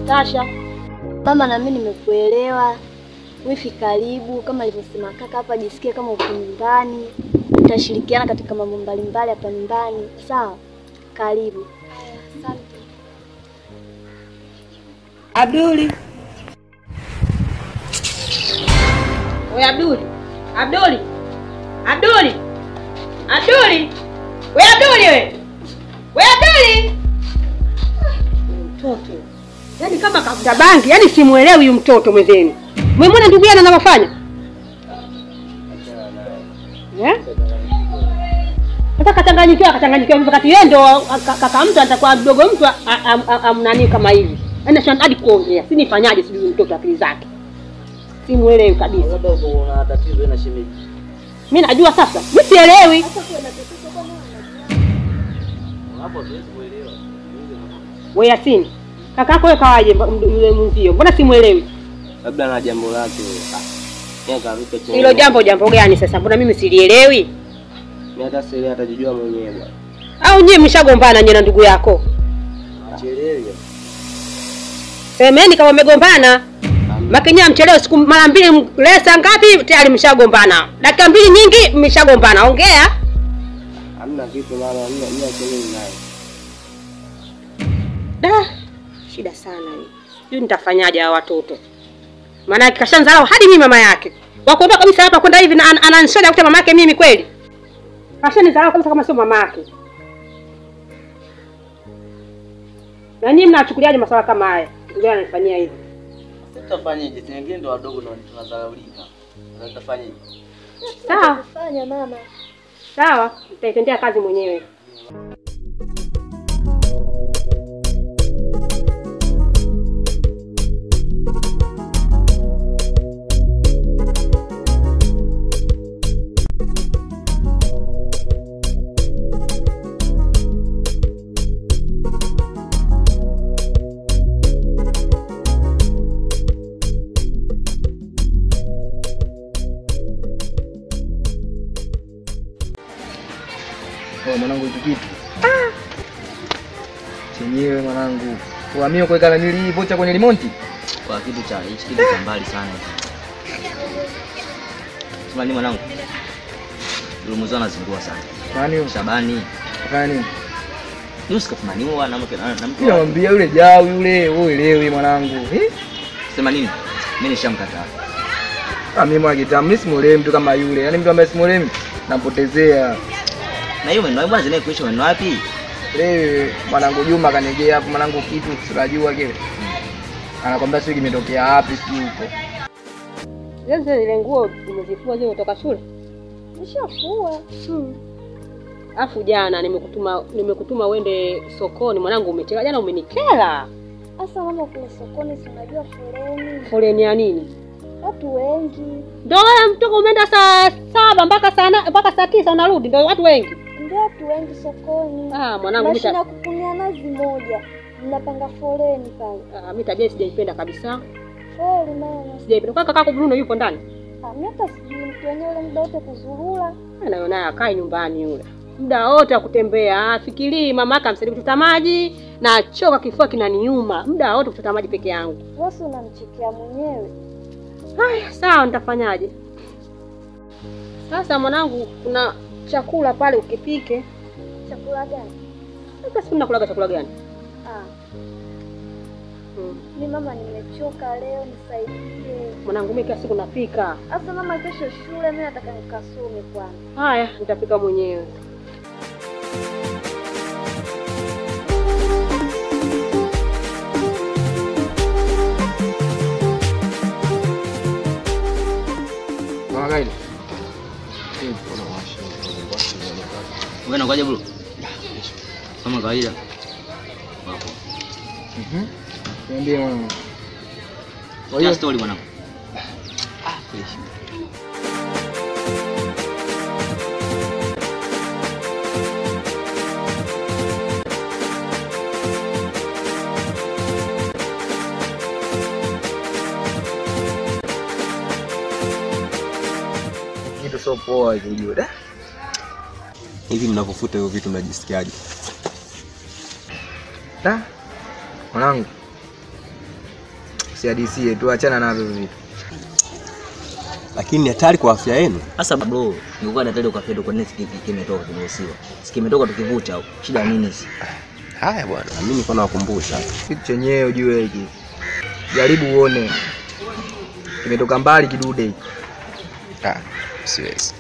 Tasha. Mama, na mimi nimekuelewa. Wifi karibu, kama alivyosema kaka hapa, jisikie kama uko nyumbani. Tutashirikiana katika mambo mbalimbali hapa nyumbani. Sawa? Karibu. Asante. Abduli. Wewe Abduli. Abduli. Abduli. Abduli. Wewe Abduli wewe. Wewe Abduli. Mtoto. Yaani kama kafuta bangi, yaani simuelewi huyu mtoto mwenzenu. Umemwona ndugu yake anavyofanya? Sasa katanganyikiwa wakati yeye ndo kaka mtu atakuwa mdogo mtu amnani kama hivi. Yaani sio hadi kuongea. Si nifanyaje sijui mtoto akili zake. Simuelewi kabisa. Labda una tatizo na shemeji. Mimi najua sasa. Mimi sielewi. Hapo siwezi kuelewa. Wewe Yasini. Kakako wewe kawaje yule mzio? Mbona simuelewi? Labda na jambo lake. Yeye karuka chini. Hilo jambo gani sasa? Mbona mimi silielewi? Mimi hata sasa atajijua mwenyewe bwana. Au nyie mshagombana nyie na ndugu yako? Achelewe. Semeni kama mmegombana. Makinya mchelewe siku mara mbili lesa ngapi tayari mshagombana. Dakika mbili nyingi mshagombana. Ongea. Hamna kitu mama, mimi achelewe naye. Shida sana hii. Sijui nitafanyaje hao watoto. Maana kashanzalao hadi mimi mama yake. Wakuondoka kabisa hapa kwenda hivi na ananishoda kuta mama yake mimi kweli. Kashanizalao kabisa kama sio mama yake. Na nyinyi mnachukuliaje masuala kama haya? Ndio ananifanyia hivi. Tutafanyaje? Wengine ndo wadogo na tunadharaulika. Tutafanyaje? Sawa. Fanya mama. Sawa, nitaitendea kazi mwenyewe. Mwanangu hicho kitu. Chenyewe mwanangu. Uhamio kuweka na nili vocha kwenye limonti. Kwa kitu cha hichi kitu cha mbali sana. Sema ni mwanangu. Yule mzee anazingua sana. Nani huyo? Shabani. Fanya nini? Yusuka fumaniwa na mke na mtu. Niambia yule jao yule, uelewi mwanangu. Sema nini? Mimi nishamkataa. Mimi mwagitaa mimi simuelewi mtu kama yule. Yaani mtu ambaye simuelewi nampotezea. Na hiyo mwenyewe bwana zinaye kuishi mwenyewe wapi? Mwanangu Juma kanijea hapo mwanangu kitu tunajua kile. Anakwambia sio kimetokea wapi sio huko. Sasa ile nguo umezifua zile kutoka shule? Nishafua. Afu jana nimekutuma uende sokoni mwanangu umechelewa jana umenikera. Sasa mama kule sokoni si unajua foleni. Foleni ya nini? Watu wengi. Ndio mtoko umeenda saa 7 mpaka saa 9 unarudi ndio watu wengi. Ndio watu wengi sokoni. Mwanangu mimi nakupunia nazi moja. Mnapanga foleni pale. Mimi tabia sijaipenda kabisa. Kweli mama. Sijaipenda. Kwa kakako Bruno yupo ndani? Mimi hata sijui mtu wenyewe yule muda wote kuzurura. Anaona akae nyumbani yule. Muda wote wa kutembea, afikirii mamaka amsaidie kuchota maji na choka kifua kinaniuma. Muda wote kuchota maji peke yangu. Wewe unamchikia mwenyewe. Haya, sawa nitafanyaje? Sasa mwanangu kuna chakula pale ukipike. Chakula gani? Sasa unakula chakula gani? Mimi mama nimechoka leo nisaidie. Mwanangu mimi kila siku napika. Sasa mama kesho shule mimi nataka nikasome kwanza. Haya, nitapika mwenyewe. Magaidi. Wewe unakuja bro? Kama kawaida. Wapo. Niambie mwanangu. Wacha story mwanangu. Fresh. Kitu sio poa hiyo da. Hivi mnapofuta hiyo vitu mnajisikiaje? Mwanangu. Usiadisie tu, achana navyo vitu. Lakini ni hatari kwa afya yenu. Sasa bro, nilikuwa daktari ukafedo kwa nini kimetoka kimeruhusiwa. Sikimetoka tukivuta au. Shida nini hizi? Haya bwana, mimi niko nawakumbusha. Kitu chenyewe ujue hiki. Jaribu uone. Kimetoka mbali kidude hiki. Siwezi.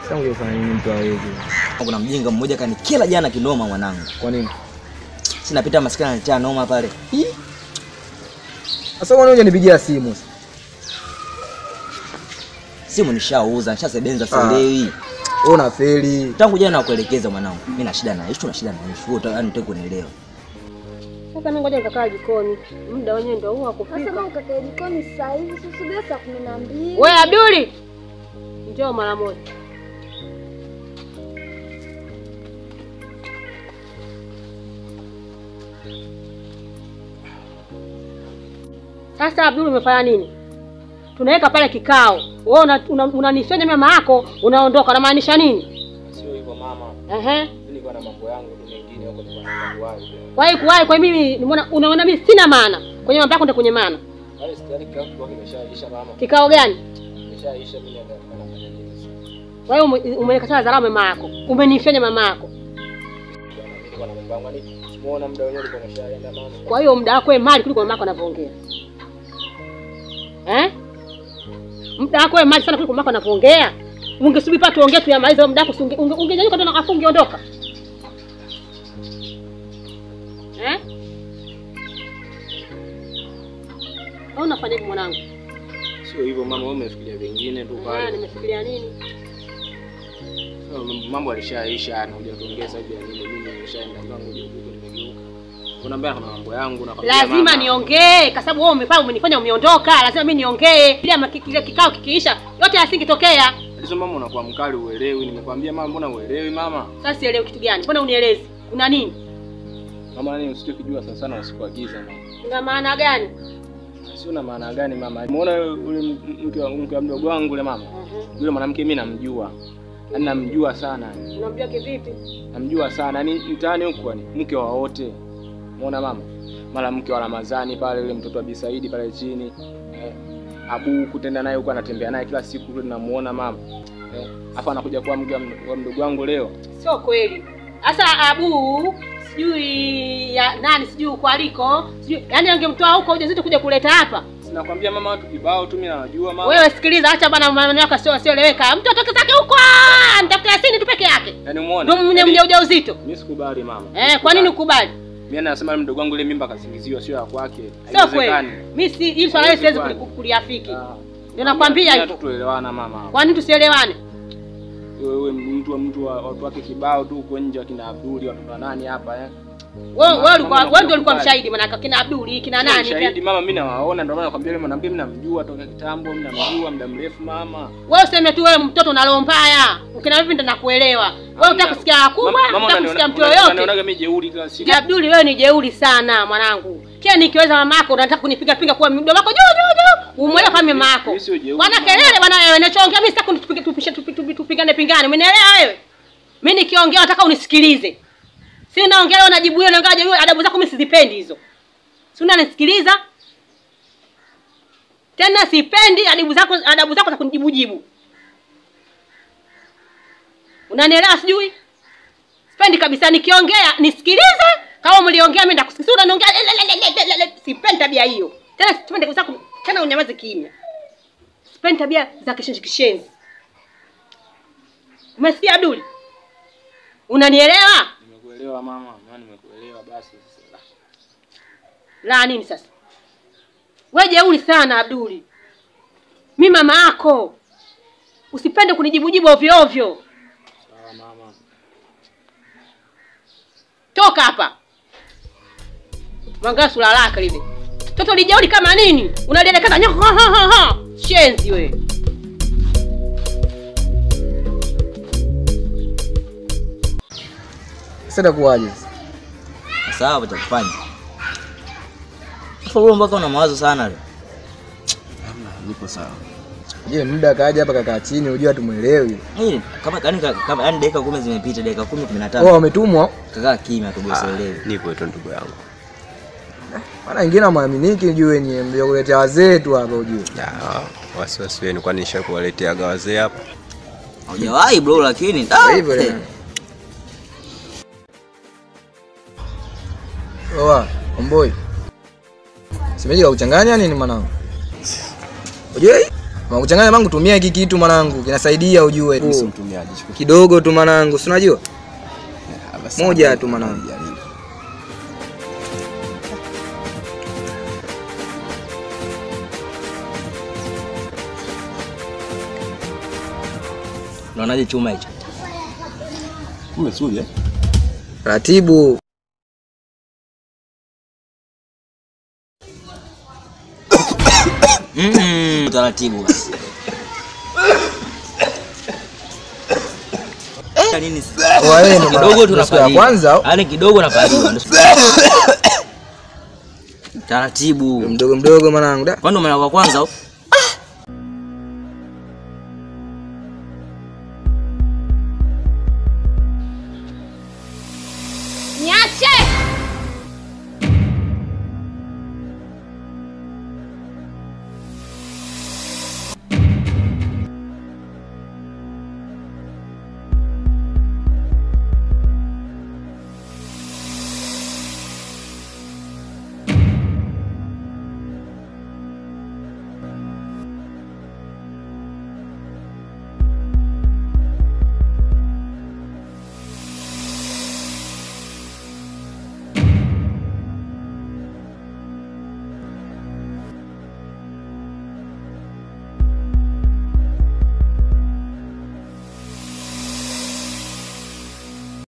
Sasa ungefanya nini mtu aweze? Kuna mjinga mmoja kanikila jana kinoma mwanangu. Kwa nini? Sina pita maskana anachana noma pale. Sasa wewe unje nipigia simu. Simu nishauza, nishasebenza sielewi. Wewe unafeli. Tangu jana nakuelekeza mwanangu. Mimi na shida na issue, na shida na issue. Wewe unataka kunielewa. Sasa mimi ngoja nikakaa jikoni. Muda wenyewe ndio huo kupika. Sasa kama ukakaa jikoni sasa hivi usisubiri saa 12. Wewe Abduli. Njoo mara moja. Sasa Abdul umefanya nini? Tunaweka pale kikao. Wewe unanifanya mama yako unaondoka, unamaanisha nini? Sio hivyo mama. Ehe. Nilikuwa na mambo yangu mengine huko Kwa mimi unaona mimi sina maana. Kwenye mambo yako ndio kwenye maana. Wale sitaki kikao kimeshaisha mama. Kikao gani? Kimeshaisha mimi ndio nafanya nini? Kwa hiyo umenikataa dharau mama yako. Umenifanya mama yako. Nilikuwa na mpango nini? Umeona muda wenyewe ulikuwa umeshaenda mama. Kwa hiyo muda wako wewe mali kuliko mama yako anavyoongea. Muda wako wewe mali sana kuliko mama yako anavyoongea. Ungesubiri pa tuongee tu yamalize muda wako, ungenyanyuka tena afu ungeondoka. Au unafanya hivi mwanangu? Sio hivyo mama, wewe umefikiria vingine tu pale. Nimefikiria nini? Mambo alishaisha, anakuja kuongeza hivi nini, mimi nimeshaenda zangu huko nimegeuka. Unaambia kuna mambo yangu na lazima niongee kwa sababu wewe umepanga umenifanya umeondoka, lazima mimi niongee. Ile kikao kikiisha yote yasingetokea. Hizo mama unakuwa mkali uelewi, nimekwambia mama mbona uelewi mama? Sasa sielewi kitu gani? Mbona unielezi? Kuna nini? Mama nani usikijua sana sana usikuagiza mama. Una maana gani? Sio na maana gani mama? Umeona yule mke wa mdogo wangu yule mama? Yule mwanamke mimi namjua. Yaani namjua sana. Unamjua kivipi? Namjua sana. Yaani mtaani huko ni mke wa wote. Umeona mama? Mara mke wa Ramadhani pale yule mtoto wa Bisaidi pale chini. Abu kutenda naye huko anatembea naye kila siku tu namuona mama. Hapa anakuja kwa mke wa mdogo wangu leo. Sio kweli. Sasa Abu sijui ya nani sijui kwa aliko, sijui yaani angemtoa huko uje kuja kuleta hapa. Sinakwambia mama watu kibao tu mimi najua mama. Wewe sikiliza, acha bwana maneno yako sioeleweka. Mtu atoke zake huko, nitafuta Yasini tu peke yake. Yaani umeona? Ndio mwenye ujauzito. Mimi sikubali mama. Kwa nini ukubali? Mimi nasema mdogo wangu ile mimba kasingiziwa sio ya kwake. Sio kweli. Mimi si hili swala hili siwezi kuliafiki. Ndio nakwambia hivyo. Tuelewana mama. Kwa nini tusielewane? Wewe mtu watu wake kibao tu huko nje kina Abduli watu wa nani hapa Wewe ndio ulikuwa mshahidi maana kina Abduli kina nani? Mshahidi mama mimi nawaona ndio maana nakwambia yule mwanamke mimi namjua toka kitambo, mimi namjua muda mrefu mama. Wewe useme tu wewe mtoto una roho mbaya. Ukina vipi ndo nakuelewa. Wewe unataka kusikia wakubwa, unataka kusikia mtu yoyote. Naonaga mimi jeuri kila siku. Abduli wewe ni jeuri sana mwanangu. Kila nikiweza mamako unataka kunipiga pinga kwa mdomo wako juu. Umwelewa kama mamako. Bwana kelele bwana wewe unachoongea mimi sitaki tupigane pingane. Umeelewa wewe? Mimi nikiongea nataka unisikilize. Si naongea leo najibu hiyo naongea hiyo adabu zako mimi sizipendi hizo. Si unanisikiliza? Tena sipendi adabu zako za kunijibu. Unanielewa sijui? Sipendi kabisa nikiongea nisikilize kama mliongea mimi ndakusikiliza unaniongea sipendi tabia hiyo. Tena sipendi kabisa tena unyamaze kimya. Sipendi tabia za kishenzi. Umesikia Abduli? Unanielewa? Nimekuelewa mama, nimekuelewa basi sasa. La nini sasa? Wewe jeuri sana Abduli. Mimi mama yako. Usipende kunijibu ovyo ovyo. Sawa mama. Toka hapa. Mwangalia sura lako lile. Toto lijeuri kama nini? Unalielekeza shenzi wewe. Sasa kuaje? Sawa cha kufanya. Wewe mbona una mawazo sana leo? Nipo sawa. Je, muda kaja hapa kakaa chini unajua tumuelewi. Kama yani dakika 10 zimepita, dakika 10 15. Oh, umetumwa? Kakaa kimya tu basi elewi. Nipo tu ndugu yangu. Maana wengine mwaminiki ujue ni ndio kuletea wazee tu hapa ujue. Wasiwasi wenu kwani nishakuwaletea wazee hapa? Hujawahi bro lakini hivyo. Oa, omboi. Simeje kuchanganya nini mwanangu? Ujue? Kuchanganya mangu tumia hiki kitu mwanangu, kinasaidia ujue tu. Mtumiaji Kidogo tu mwanangu, si unajua? Moja tu mwanangu. Unaonaje chuma hicho? Umezuri Ratibu. Taratibu basi. Nini sasa? Wewe Kidogo tunapaliwa. Kwanza, yaani kidogo napaliwa. Taratibu. Mdogo mdogo mwanangu da. Kwani umeona kwa kwanza?